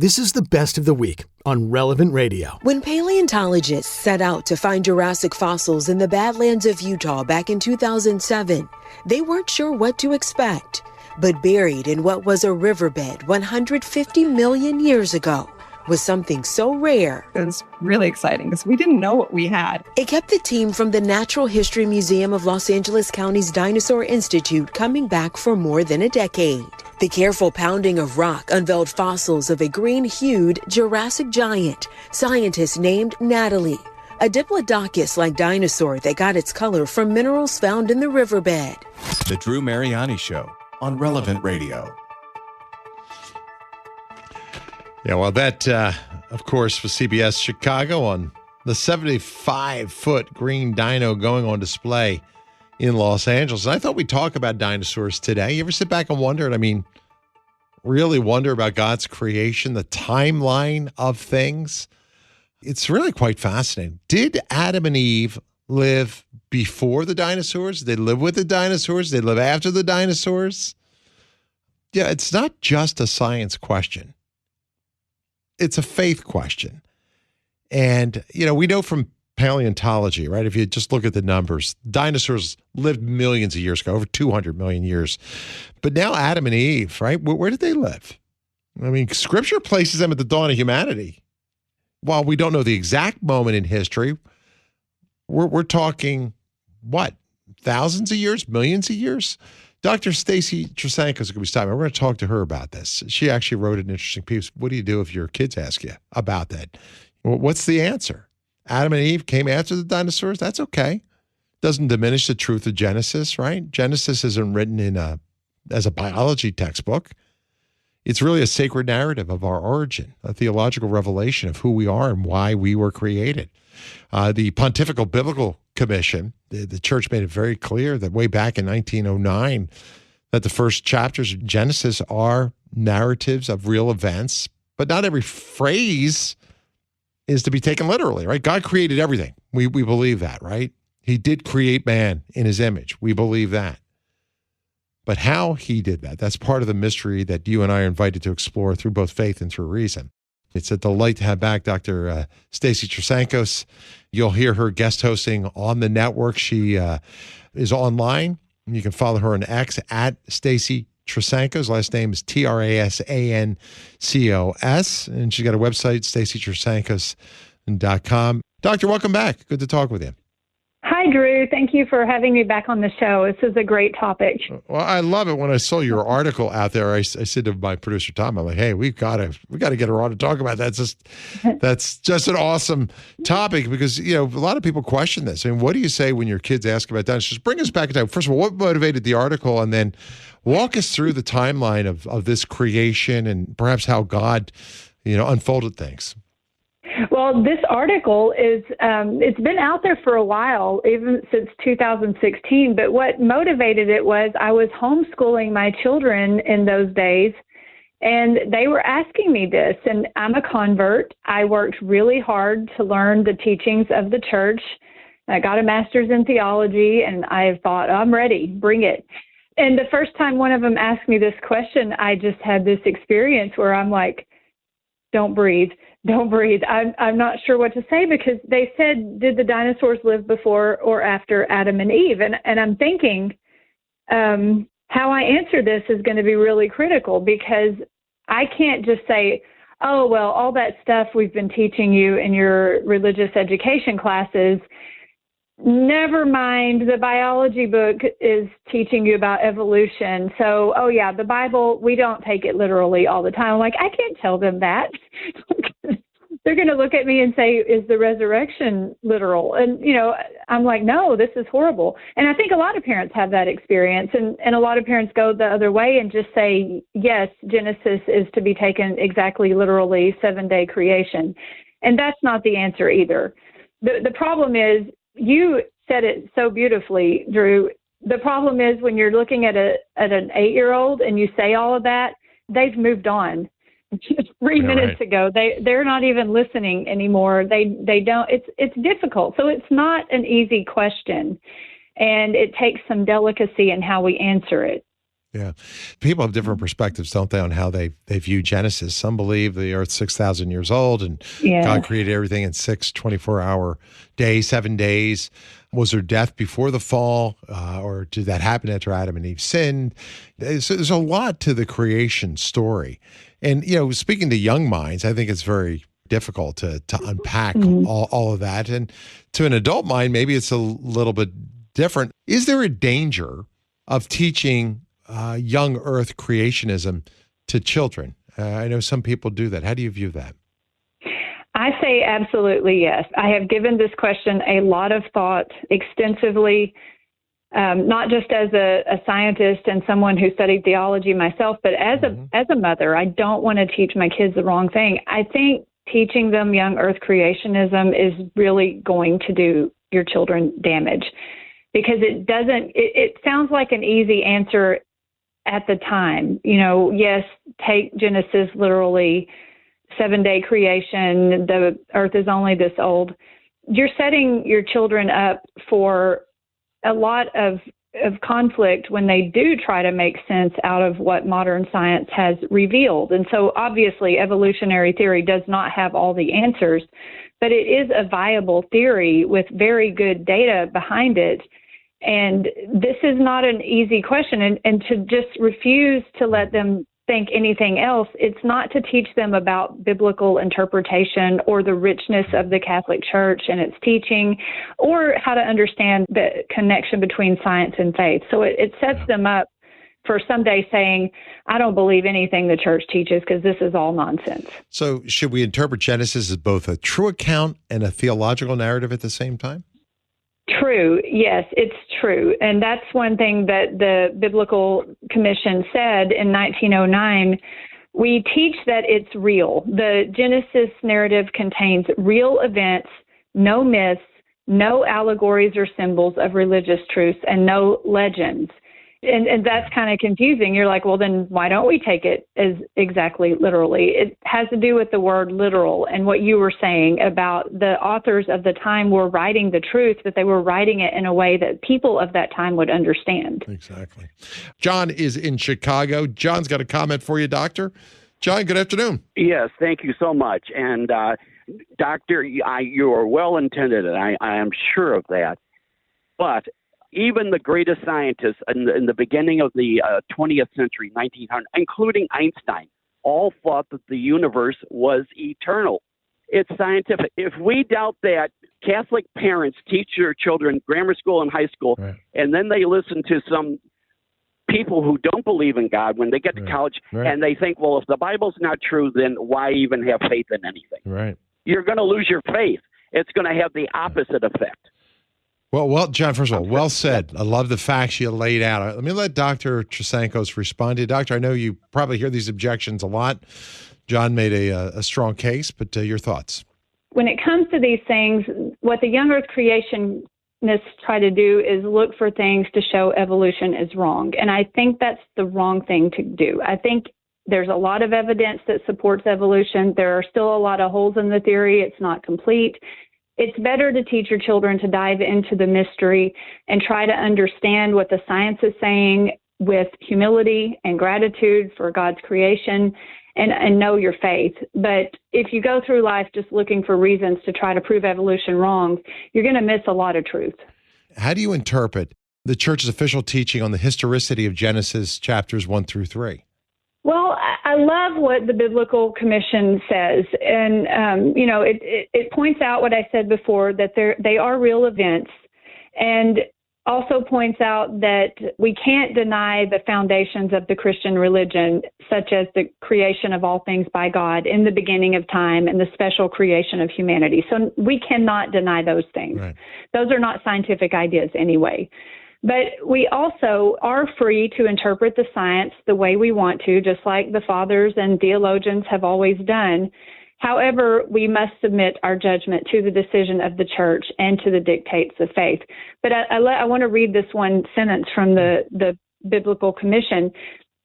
This is the best of the week on Relevant Radio. When paleontologists set out to find Jurassic fossils in the Badlands of Utah back in 2007, they weren't sure what to expect. But buried in what was a riverbed 150 million years ago was something so rare. It was really exciting because we didn't know what we had. It kept the team from the Natural History Museum of Los Angeles County's Dinosaur Institute coming back for more than a decade. The careful pounding of rock unveiled fossils of a green-hued Jurassic giant scientists named Natalie, a diplodocus-like dinosaur that got its color from minerals found in the riverbed. The Drew Mariani Show on Relevant Radio. Yeah, well, that, of course, was CBS Chicago on the 75-foot green dino going on display in Los Angeles. And I thought we'd talk about dinosaurs today. You ever sit back and wonder, really wonder about God's creation, the timeline of things? It's really quite fascinating. Did Adam and Eve live before the dinosaurs? Did they live with the dinosaurs? Did they live after the dinosaurs? Yeah, it's not just a science question. It's a faith question. And, we know from paleontology, right? If you just look at the numbers, dinosaurs lived millions of years ago, over 200 million years. But now Adam and Eve, right? Where did they live? Scripture places them at the dawn of humanity. While we don't know the exact moment in history, we're talking, what, thousands of years, millions of years? Dr. Stacy Trasancos is going to be stopping. We're going to talk to her about this. She actually wrote an interesting piece. What do you do if your kids ask you about that? Well, what's the answer? Adam and Eve came after the dinosaurs? That's okay. Doesn't diminish the truth of Genesis, right? Genesis isn't written as a biology textbook. It's really a sacred narrative of our origin, a theological revelation of who we are and why we were created. The Pontifical Biblical Commission, the church made it very clear that way back in 1909 that the first chapters of Genesis are narratives of real events, but not every phrase is to be taken literally, right? God created everything. We believe that, right? He did create man in his image. We believe that. But how he did that, that's part of the mystery that you and I are invited to explore through both faith and through reason. It's a delight to have back Dr. Stacy Trasancos. You'll hear her guest hosting on the network. She is online. You can follow her on X at Stacy Trasancos. Last name is Trasancos. And she's got a website, stacytrasancos.com. Doctor, welcome back. Good to talk with you. Hi, Drew. Thank you for having me back on the show. This is a great topic. Well, I love it. When I saw your article out there, I said to my producer, Tom, I'm like, hey, we got to get her on to talk about that. That's just an awesome topic because, a lot of people question this. What do you say when your kids ask about dinosaurs? Bring us back in time. First of all, what motivated the article? And then walk us through the timeline of this creation and perhaps how God, unfolded things. Well, this article is, it's been out there for a while, even since 2016. But what motivated it was I was homeschooling my children in those days, and they were asking me this. And I'm a convert. I worked really hard to learn the teachings of the church. I got a master's in theology, and I thought, I'm ready, bring it. And the first time one of them asked me this question, I just had this experience where I'm like, don't breathe. Don't breathe. I'm not sure what to say because they said, did the dinosaurs live before or after Adam and Eve? And I'm thinking how I answer this is going to be really critical because I can't just say, oh, well, all that stuff we've been teaching you in your religious education classes, never mind, the biology book is teaching you about evolution. So, oh, yeah, the Bible, we don't take it literally all the time. I'm like, I can't tell them that. They're going to look at me and say, is the resurrection literal? And, I'm like, no, this is horrible. And I think a lot of parents have that experience. And a lot of parents go the other way and just say, yes, Genesis is to be taken exactly literally, 7-day creation. And that's not the answer either. The problem is, you said it so beautifully, Drew. The problem is when you're looking at an 8-year-old and you say all of that, they've moved on. Just 3 minutes ago, they're not even listening anymore. They don't. It's difficult. So it's not an easy question, and it takes some delicacy in how we answer it. Yeah. People have different perspectives, don't they, on how they view Genesis. Some believe the earth's 6,000 years old and God created everything in 6 24-hour days, 7 days. Was there death before the fall, or did that happen after Adam and Eve sinned? There's a lot to the creation story. And, speaking to young minds, I think it's very difficult to unpack all of that. And to an adult mind, maybe it's a little bit different. Is there a danger of teaching young earth creationism to children? I know some people do that. How do you view that? I say absolutely yes. I have given this question a lot of thought extensively, not just as a scientist and someone who studied theology myself, but as a mother. I don't want to teach my kids the wrong thing. I think teaching them young earth creationism is really going to do your children damage, because it sounds like an easy answer at the time. Yes, take Genesis literally, 7-day creation, the earth is only this old. You're setting your children up for a lot of conflict when they do try to make sense out of what modern science has revealed. And so obviously evolutionary theory does not have all the answers, but it is a viable theory with very good data behind it. And this is not an easy question. And to just refuse to let them think anything else, it's not to teach them about biblical interpretation or the richness of the Catholic Church and its teaching, or how to understand the connection between science and faith. So it sets them up for someday saying, I don't believe anything the church teaches because this is all nonsense. So should we interpret Genesis as both a true account and a theological narrative at the same time? True. Yes, it's true. And that's one thing that the Biblical Commission said in 1909. We teach that it's real. The Genesis narrative contains real events, no myths, no allegories or symbols of religious truths, and no legends. And that's kind of confusing. You're like, well, then why don't we take it as exactly literally? It has to do with the word literal and what you were saying about the authors of the time were writing the truth, but they were writing it in a way that people of that time would understand. Exactly. John is in Chicago. John's got a comment for you, Doctor. John, good afternoon. Yes, thank you so much. And Doctor, you are well intended, and I am sure of that. But even the greatest scientists in the beginning of the 20th century, 1900, including Einstein, all thought that the universe was eternal. It's scientific. If we doubt that, Catholic parents teach their children grammar school and high school, right, and then they listen to some people who don't believe in God when they get to college, and they think, well, if the Bible's not true, then why even have faith in anything? Right. You're going to lose your faith. It's going to have the opposite effect. Well, John, first of all, well said. I love the facts you laid out. Let me let Dr. Trasancos respond to you. Doctor, I know you probably hear these objections a lot. John made a strong case, but your thoughts? When it comes to these things, what the young earth creationists try to do is look for things to show evolution is wrong. And I think that's the wrong thing to do. I think there's a lot of evidence that supports evolution. There are still a lot of holes in the theory. It's not complete. It's better to teach your children to dive into the mystery and try to understand what the science is saying with humility and gratitude for God's creation and know your faith. But if you go through life just looking for reasons to try to prove evolution wrong, you're going to miss a lot of truth. How do you interpret the church's official teaching on the historicity of Genesis chapters 1 through 3? Well, I love what the Biblical Commission says. And, it points out what I said before, that they are real events, and also points out that we can't deny the foundations of the Christian religion, such as the creation of all things by God in the beginning of time and the special creation of humanity. So we cannot deny those things. Right. Those are not scientific ideas anyway. But we also are free to interpret the science the way we want to, just like the fathers and theologians have always done. However, we must submit our judgment to the decision of the church and to the dictates of faith. But I want to read this one sentence from the Biblical Commission.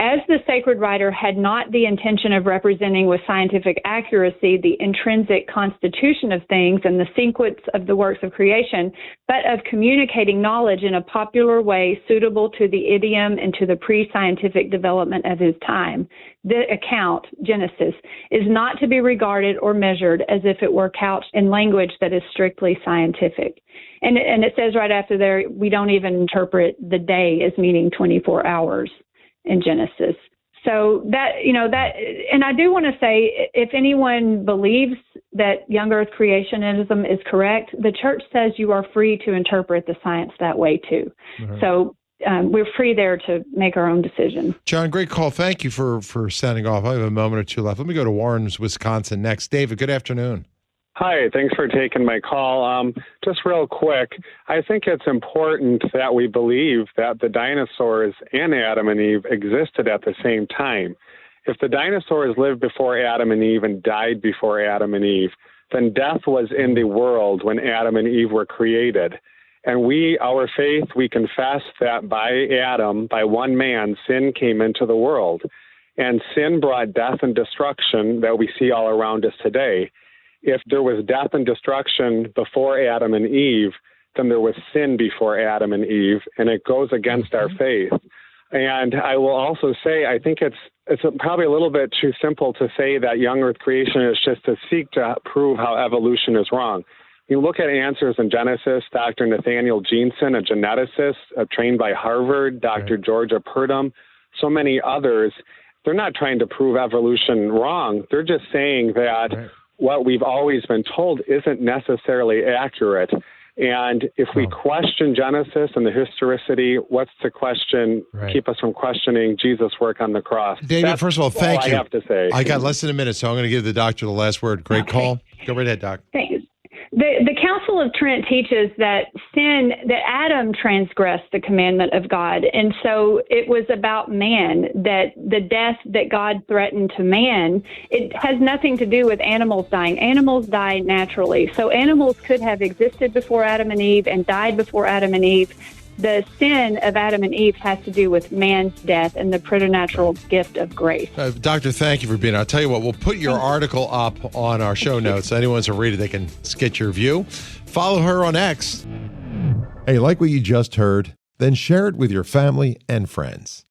As the sacred writer had not the intention of representing with scientific accuracy the intrinsic constitution of things and the sequence of the works of creation, but of communicating knowledge in a popular way suitable to the idiom and to the pre-scientific development of his time, the account, Genesis, is not to be regarded or measured as if it were couched in language that is strictly scientific. And it says right after there, we don't even interpret the day as meaning 24 hours in Genesis. So and I do want to say, if anyone believes that young earth creationism is correct, the church says you are free to interpret the science that way too. Mm-hmm. So we're free there to make our own decision. John, great call. Thank you for sounding off. I have a moment or two left. Let me go to Warren's, Wisconsin next. David, good afternoon. Hi, thanks for taking my call. Just real quick, I think it's important that we believe that the dinosaurs and Adam and Eve existed at the same time. If the dinosaurs lived before Adam and Eve and died before Adam and Eve, then death was in the world when Adam and Eve were created. And our faith, we confess that by Adam, by one man, sin came into the world. And sin brought death and destruction that we see all around us today. If there was death and destruction before Adam and Eve, then there was sin before Adam and Eve, and it goes against our faith. And I will also say, I think it's probably a little bit too simple to say that young earth creation is just to seek to prove how evolution is wrong. You look at answers in Genesis, Dr. Nathaniel Jeanson, a geneticist trained by Harvard, Dr. Georgia Purdom, so many others. They're not trying to prove evolution wrong. They're just saying that what we've always been told isn't necessarily accurate. And if we question Genesis and the historicity, what's to question, keep us from questioning Jesus' work on the cross? David, first of all, thank you. I have to say. I got less than a minute, so I'm going to give the doctor the last word. Great call. Go right ahead, Doc. Thanks. The Council of Trent teaches that Adam transgressed the commandment of God. And so it was about man, that the death that God threatened to man, it has nothing to do with animals dying. Animals die naturally. So animals could have existed before Adam and Eve and died before Adam and Eve. The sin of Adam and Eve has to do with man's death and the preternatural gift of grace. Doctor, thank you for being here. I'll tell you what, we'll put your article up on our show notes. So anyone wants to read it, they can get your view. Follow her on X. Hey, like what you just heard? Then share it with your family and friends.